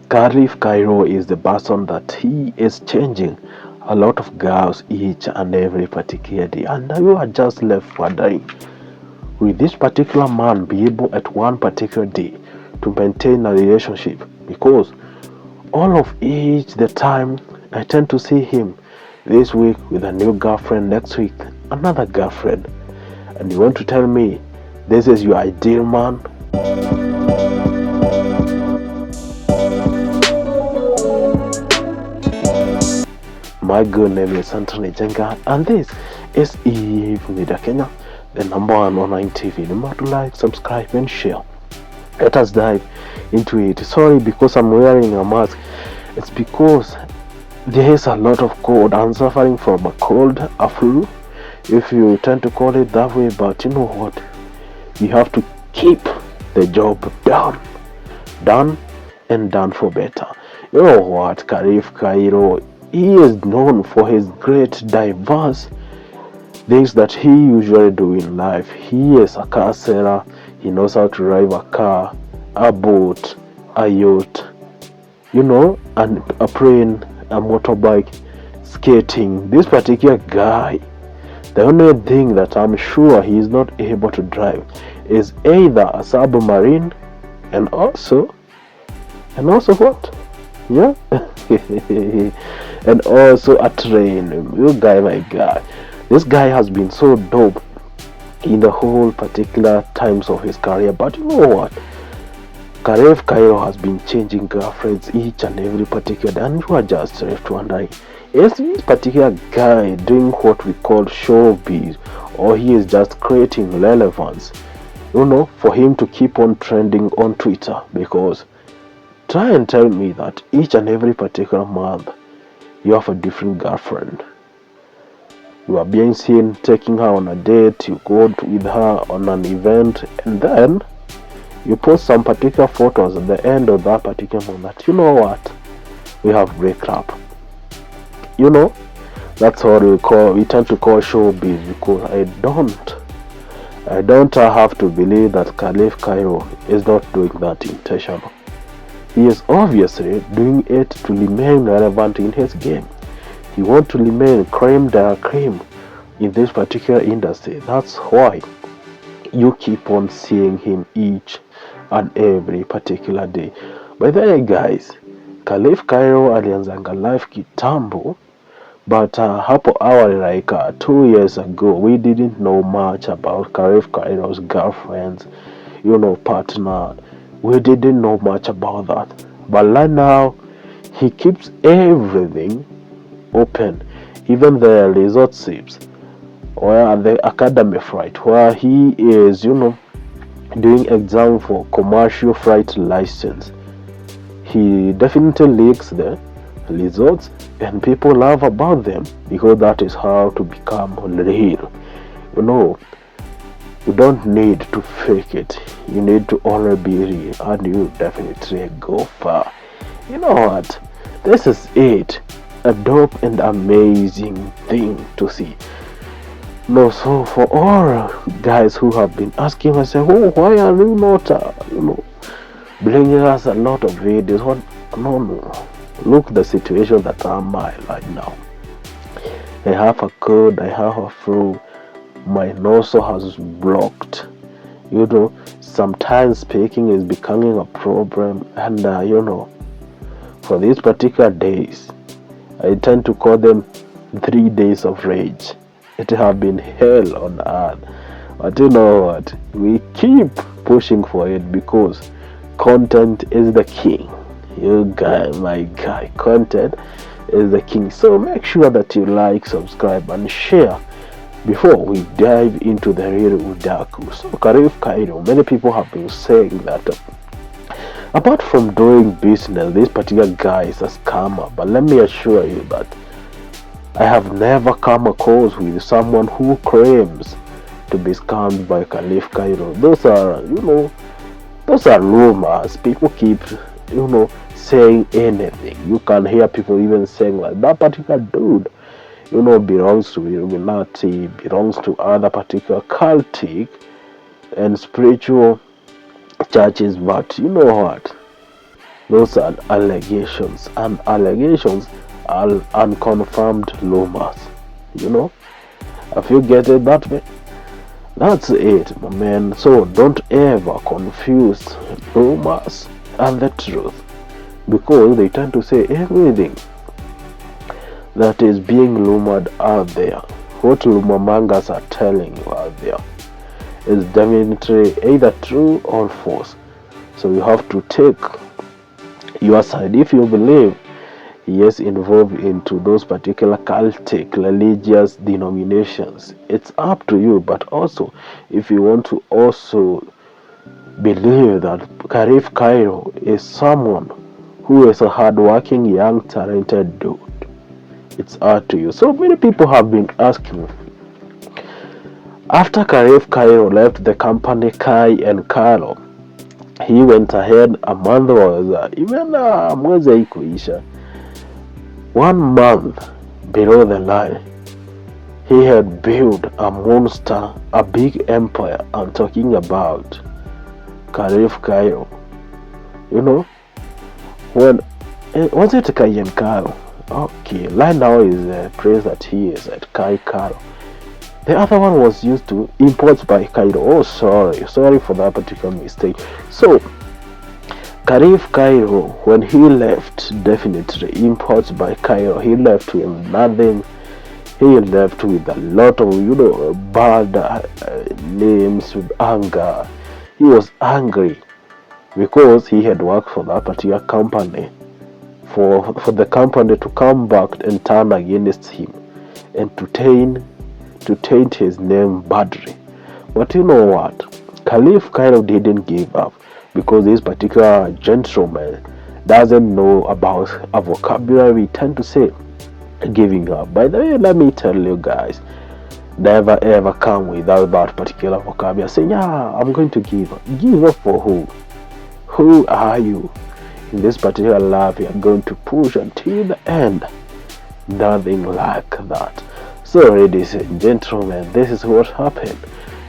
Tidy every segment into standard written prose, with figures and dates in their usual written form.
Kharif Kairo is the person that he is changing a lot of girls each and every particular day, and you are just left wondering, will this particular man be able at one particular day to maintain a relationship? Because all of each the time I tend to see him this week with a new girlfriend, next week another girlfriend, and you want to tell me this is your ideal man? My good name is Anthony Jenga, and this is Eve Media Kenya, the number one online TV. Remember to like, subscribe, and share. Let us dive into it. Sorry because I'm wearing a mask. It's because there is a lot of cold. I'm suffering from a cold, a flu, if you tend to call it that way. But you know what? You have to keep the job done, and done for better. You know what? Kharif Kairo, he is known for his great diverse things that he usually do in life. He is a car seller. He knows how to drive a car, a boat, a yacht, and a plane, a motorbike, skating. This particular guy, the only thing that I'm sure he is not able to drive is either a submarine and also what? Yeah. And also a train. You guy, my guy. This guy has been so dope in the whole particular times of his career. But you know what? Kharif Kairo has been changing girlfriends each and every particular day, and you are just left wondering, is this particular guy doing what we call showbiz, or he is just creating relevance, for him to keep on trending on Twitter? Because try and tell me that each and every particular month you have a different girlfriend. You are being seen taking her on a date, you go with her on an event, and then you post some particular photos at the end of that particular month that, you know what, we have breakup. That's what we tend to call showbiz, because I don't have to believe that Kharif Kairo is not doing that intentional. He is obviously doing it to remain relevant in his game. He wants to remain creme de la creme in this particular industry. That's why you keep on seeing him each and every particular day. By the way, guys, Kharif Kairo alianzanga life kitambo, but hapo awali, like 2 years ago, we didn't know much about Kharif Kairo's girlfriends, partner. We didn't know much about that. But right now, he keeps everything open, even the resort trips or the academy flight, where he is, doing exam for commercial flight license. He definitely likes the resorts, and people love about them, because that is how to become real. You don't need to fake it. You need to only be real, and you definitely go far. You know what? This is it. A dope and amazing thing to see. So for all guys who have been asking us, oh, why are you not, bringing us a lot of videos? What? No. Look the situation that I'm in right now. I have a cold. I have a flu. My nose has blocked. Sometimes speaking is becoming a problem, and for these particular days, I tend to call them 3 days of rage. It have been hell on earth, but you know what? We keep pushing for it, because content is the king. You guy, my guy, content is the king. So make sure that you like, subscribe, and share before we dive into the real Udaku. So Kharif Kairo, many people have been saying that apart from doing business, this particular guy is a scammer. But let me assure you that I have never come across with someone who claims to be scammed by Kharif Kairo. Those are rumors. People keep, saying anything. You can hear people even saying like, that particular dude, belongs to Illuminati, belongs to other particular cultic and spiritual churches. But you know what? Those are allegations, and allegations are unconfirmed rumors. You know, if you get it that way, that's it, my man. So don't ever confuse rumors and the truth, because they tend to say everything that is being rumored out there. What rumor mongers are telling you out there is definitely either true or false. So you have to take your side. If you believe he is involved into those particular cultic religious denominations, it's up to you. But also, if you want to also believe that Kharif Kairo is someone who is a hardworking, young, talented dude, it's up to you. So many people have been asking, after Kharif Kairo left the company Kai and Kairo, he went ahead, a month was even mwezi haikuisha, 1 month below the line, he had built a monster, a big empire. I'm talking about Kharif Kairo. You know, when was it Kai and Kairo? Okay, right now is the place that he is at Kai Kairo. The other one was used to imports by Kairo. Oh, sorry for that particular mistake. So Kharif Kairo, when he left, definitely imports by Kairo, he left with nothing. He left with a lot of bad names, with anger. He was angry because he had worked for that particular company, for the company to come back and turn against him and to taint his name badly. But you know what? Kharif Kairo didn't give up, because this particular gentleman doesn't know about a vocabulary we tend to say giving up. By the way, let me tell you guys, never ever come without that particular vocabulary saying, yeah, I'm going to give up. Give up for who? Who are you? In this particular life, you are going to push until the end. Nothing like that. So ladies and gentlemen, this is what happened.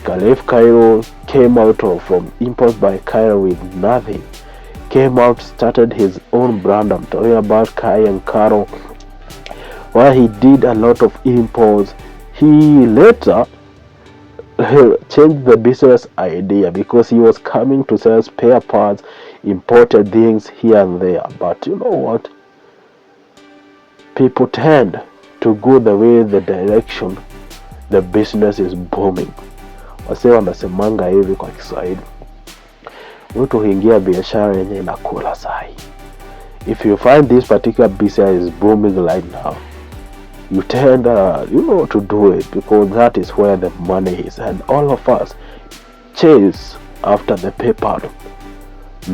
Kharif Kairo came out from imports by Kairo with nothing. Came out, started his own brand. I'm talking about Kai and Kairo, where he did a lot of imports. He later changed the business idea because he was coming to sell spare parts, imported things here and there. But you know what? People tend to go the way, the direction the business is booming. Wase wanasemanga hivi kwa Kiswahili, mtu huingia biashara yenye inakula sahi. If you find this particular business is booming right now, you tend to do it, because that is where the money is, and all of us chase after the paper.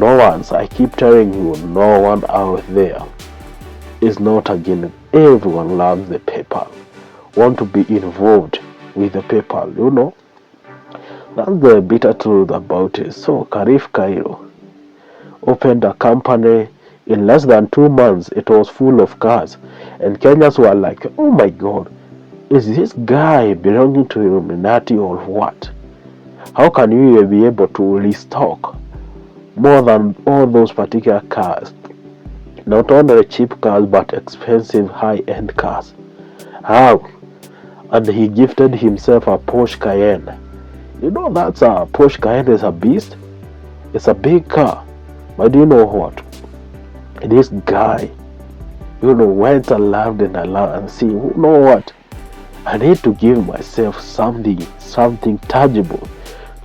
I keep telling you, no one out there is not against. Everyone loves the PayPal, want to be involved with the PayPal. That's the bitter truth about it. So Kharif Kairo opened a company. In less than 2 months, it was full of cars, and Kenyans were like, oh my god, is this guy belonging to Illuminati or what? How can you be able to restock more than all those particular cars? Not only cheap cars, but expensive high-end cars. How? And he gifted himself a Porsche Cayenne. That's a Porsche Cayenne is a beast. It's a big car. But do you know what? This guy, went aloud and see, what? I need to give myself something tangible,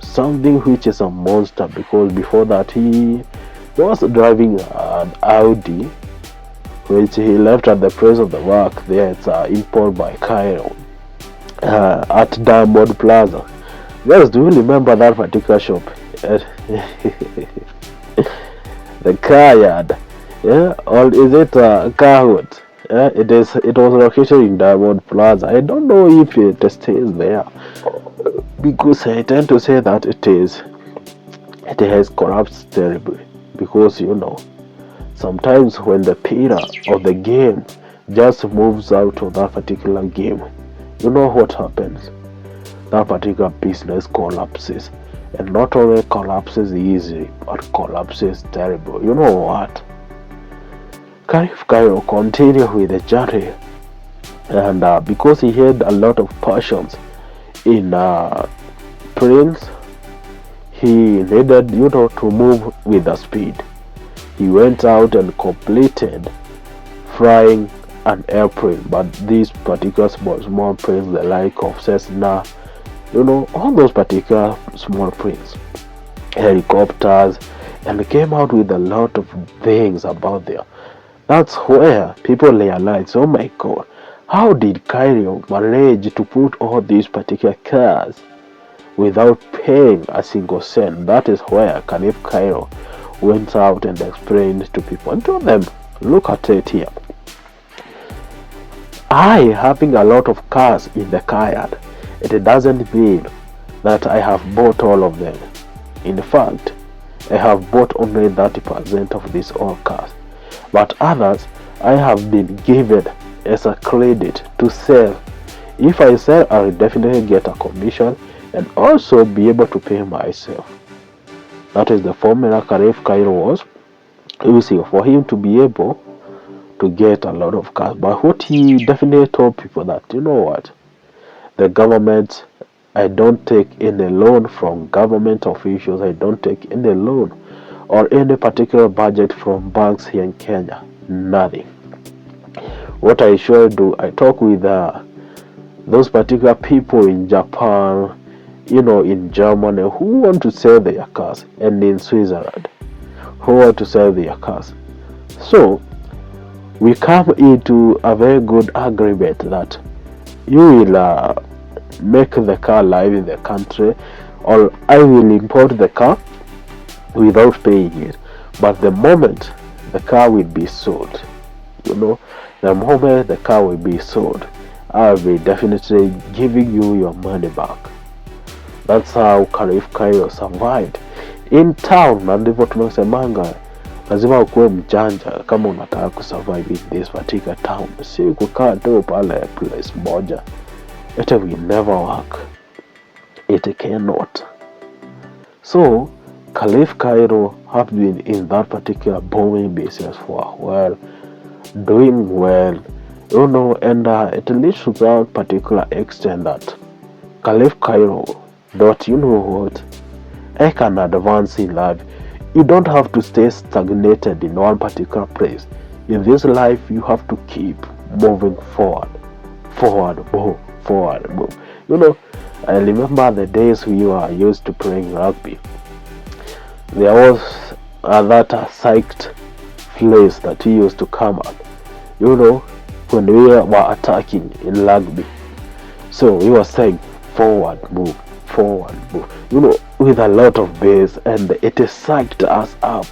something which is a monster, because before that he was driving an Audi, which he left at the place of the work. There it's import by Kairo at Diamond Plaza. Guys, do you remember that particular shop? The car yard, or is it Kahoot? It was located in Diamond Plaza. I don't know if it stays there, because I tend to say that it has collapsed terribly, because sometimes when the pillar of the game just moves out of that particular game, what happens? That particular business collapses, and not only collapses easily, but collapses terrible. You know what? Kharif Kairo continued with the journey, and because he had a lot of passions in Prince, he needed, to move with the speed. He went out and completed flying an airplane, but these particular small planes, the like of Cessna, all those particular small planes, helicopters, and came out with a lot of things about there. That's where people realize, oh my god, how did Cairo manage to put all these particular cars without paying a single cent? That is where Khalif Cairo went out and explained to people and told them, look at it here. I having a lot of cars in the car yard, it doesn't mean that I have bought all of them. In fact, I have bought only 30% of these all cars, but others I have been given as a credit to sell. If I sell, I will definitely get a commission and also be able to pay myself. That is the formula Kharif Cairo was using for him to be able to get a lot of cars. But what he definitely told people that, you know what, the government, I don't take any loan from government officials, I don't take any loan or any particular budget from banks here in Kenya. Nothing. What I usually do, I talk with those particular people in Japan, in Germany, who want to sell their cars, and in Switzerland, who want to sell their cars. So we come into a very good agreement that you will make the car live in the country, or I will import the car without paying it. But the moment the car will be sold, the moment the car will be sold, I will be definitely giving you your money back. That's how Kharif Cairo survived in town. Na ndivyo tunasemanga, lazima ukuwe mjanja kama unataka kusurvive in this particular town. Si kukaa tu pale place moja. It will never work. It cannot. So Kharif Cairo have been in that particular booming business for a while, doing well, and it leads to that particular extent that Kharif Cairo thought, you know what, I can advance in life. You don't have to stay stagnated in one particular place. In this life, you have to keep moving forward, move. I remember the days we were used to playing rugby. There was that psyched place that we used to come at, when we were attacking in rugby. So we were saying forward move, with a lot of bass, and it psyched us up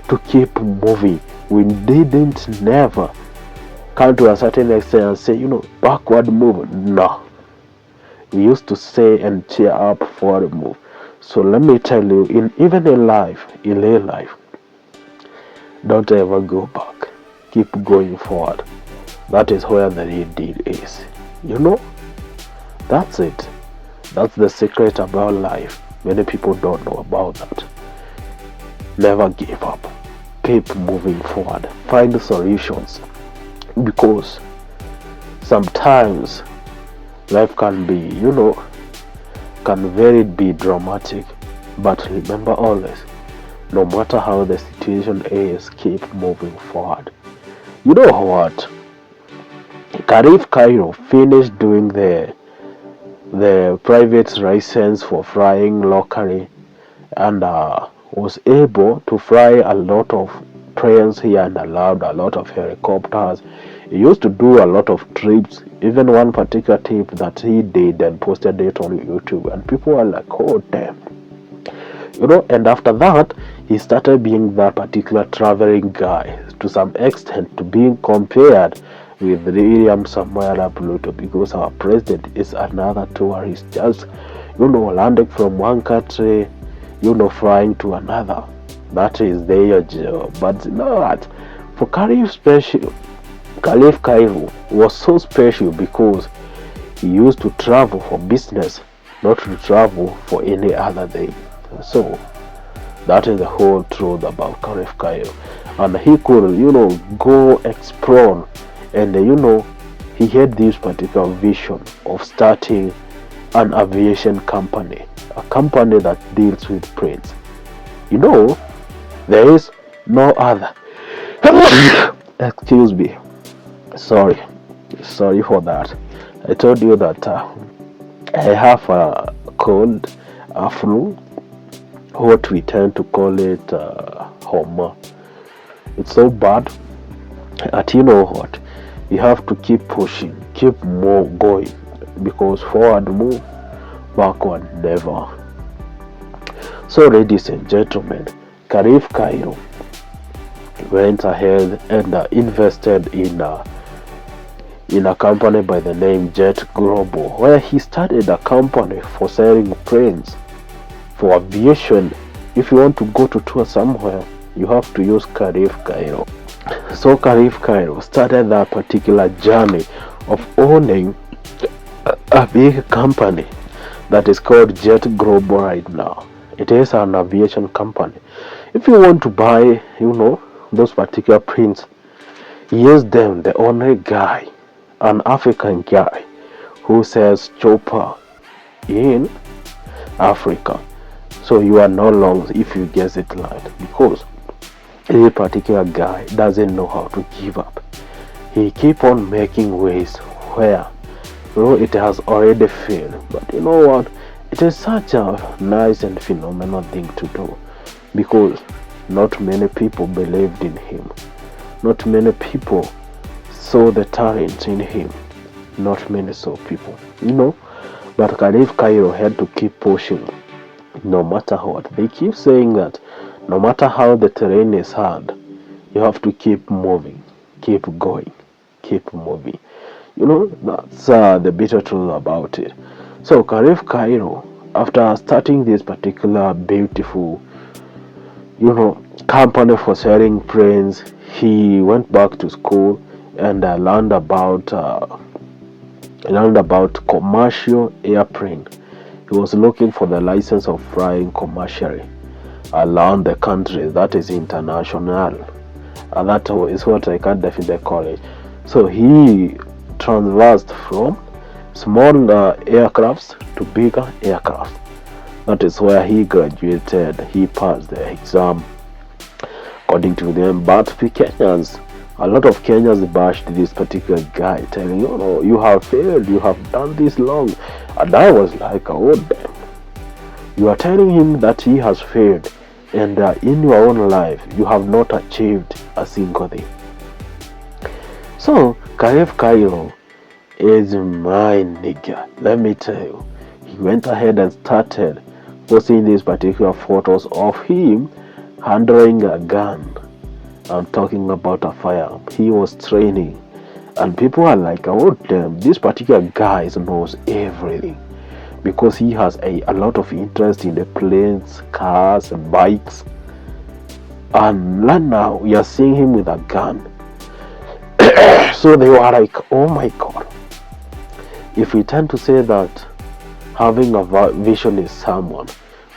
to keep moving. We didn't never come to a certain extent and say, backward move. No. We used to say and cheer up forward move. So let me tell you, even in real life, don't ever go back. Keep going forward. That is where the real deal is. That's it. That's the secret about life. Many people don't know about that. Never give up. Keep moving forward. Find solutions. Because sometimes life can be, can very be dramatic. But remember always, no matter how the situation is, keep moving forward. You know what? Kharif Cairo finished doing the private license for flying locally, and was able to fly a lot of planes here and allowed a lot of helicopters. He used to do a lot of trips, even one particular trip that he did and posted it on YouTube, and people were like, oh damn. And after that, he started being that particular traveling guy, to some extent to being compared with William Samoei Ruto, because our president is another tourist, just landing from one country, flying to another. That is their job. But you know what? For Kharif Cairo was so special because he used to travel for business, not to travel for any other thing. So that is the whole truth about Kharif Cairo. and he could, go explore. And he had this particular vision of starting an aviation company, a company that deals with planes. There is no other. Excuse me. Sorry for that. I told you that I have a cold, a flu, what we tend to call it homa. It's so bad. But you know what? You have to keep pushing, keep more going, because forward move, backward never. So, ladies and gentlemen, Kharif Kairo went ahead and invested in a company by the name Jet Global, where he started a company for selling planes for aviation. If you want to go to tour somewhere, you have to use Kharif Kairo. So Kharif Kairo started that particular journey of owning a big company that is called Jet Global right now. It is an aviation company. If you want to buy, those particular planes, he is them the only guy, an African guy, who sells chopper in Africa. So you are no longer, if you guess it right, because this particular guy doesn't know how to give up. He keep on making ways where it has already failed. But you know what? It is such a nice and phenomenal thing to do, because not many people believed in him. Not many people saw the talent in him. Not many saw people, But Kharif Kairo had to keep pushing, no matter what. They keep saying that no matter how the terrain is hard, you have to keep moving, keep going, keep moving. That's the bitter truth about it. So Kharif Kairo, after starting this particular beautiful, company for selling planes, he went back to school and learned about commercial airplane. He was looking for the license of flying commercially around the country, that is international, and that is what I can definitely call it. So he transversed from small aircrafts to bigger aircraft. That is where he graduated. He passed the exam according to them. But Kenyans, a lot of Kenyans bashed this particular guy, telling, you have failed, you have done this long. And I was like, oh damn, you are telling him that he has failed, and in your own life you have not achieved a single thing. So Kharif Kairo is my nigga. Let me tell you, he went ahead and started posting these particular photos of him handling a gun. I'm talking about a firearm. He was training, and people are like, oh damn, this particular guy knows everything, because he has a lot of interest in the planes, cars, and bikes. And right now we are seeing him with a gun. So they were like, oh my god. If we tend to say that having a vision is someone,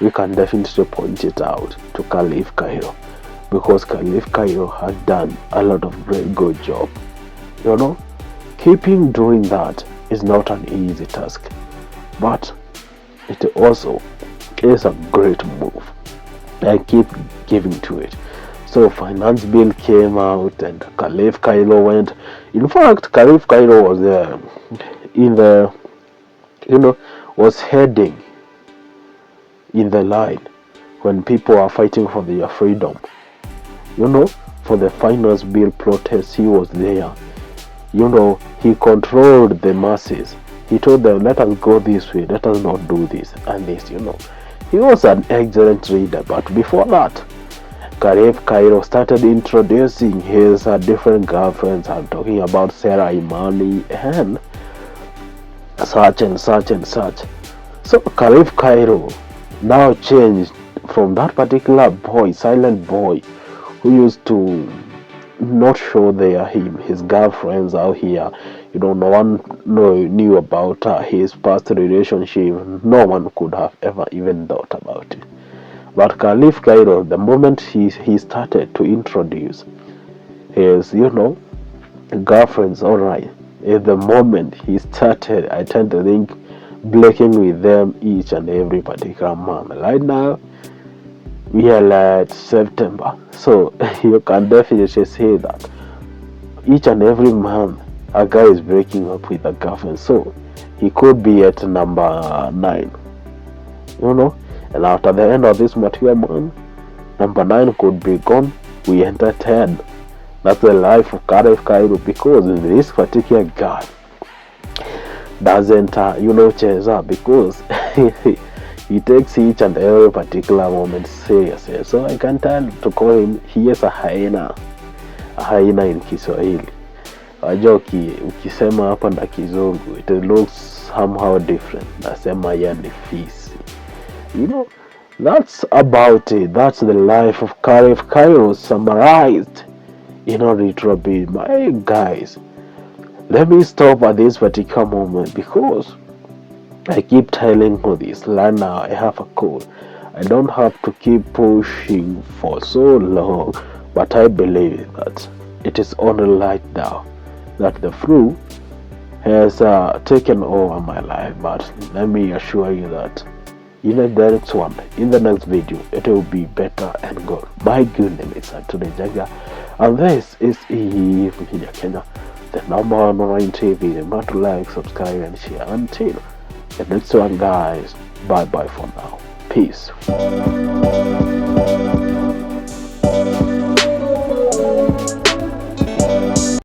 we can definitely point it out to Kharif Kairo, because Kharif Kairo has done a lot of great good job. Keeping doing that is not an easy task, but it also is a great move. I keep giving to it. So finance bill came out and Kharif Kairo went. In fact, Kharif Kairo was was heading in the line when people are fighting for their freedom. For the finance bill protest, he was there. He controlled the masses. He told them, let us go this way, let us not do this and this. He was an excellent leader. But before that, Kharif Kairo started introducing his different girlfriends. I'm talking about Cera, Imani, and such and such and such. So Kharif Kairo now changed from that particular boy, silent boy, who used to not show his girlfriends out here. No one knew about his past relationship. No one could have ever even thought about it. But Khalif Cairo, the moment he started to introduce his, girlfriends, alright, at the moment he started, I tend to think, breaking with them each and every particular month. Right now, we are like September, so you can definitely say that each and every month a guy is breaking up with a girlfriend. So he could be at number 9, and after the end of this material month, number 9 could be gone. We enter 10. That's the life of Kharif Cairo, because this particular guy doesn't, Cera, because he takes each and every particular moment seriously. So I can tell to call him, he is a hyena in Kiswahili. Wajua ukisema hapa na Kizungu, it looks somehow different. Nasema ya ni fisi. That's about it. That's the life of Kharif Cairo summarized in order to be my guys. Let me stop at this particular moment, because I keep telling you this. Right now I have a cold. I don't have to keep pushing for so long, but I believe that it is only right now that the flu has taken over my life. But let me assure you that in the next one, in the next video, it will be better and good. My good name is Anthony Jaga, and this is Media Kenya, the number one online TV. Remember to like, subscribe, and share. Until the next one, guys, bye bye for now. Peace.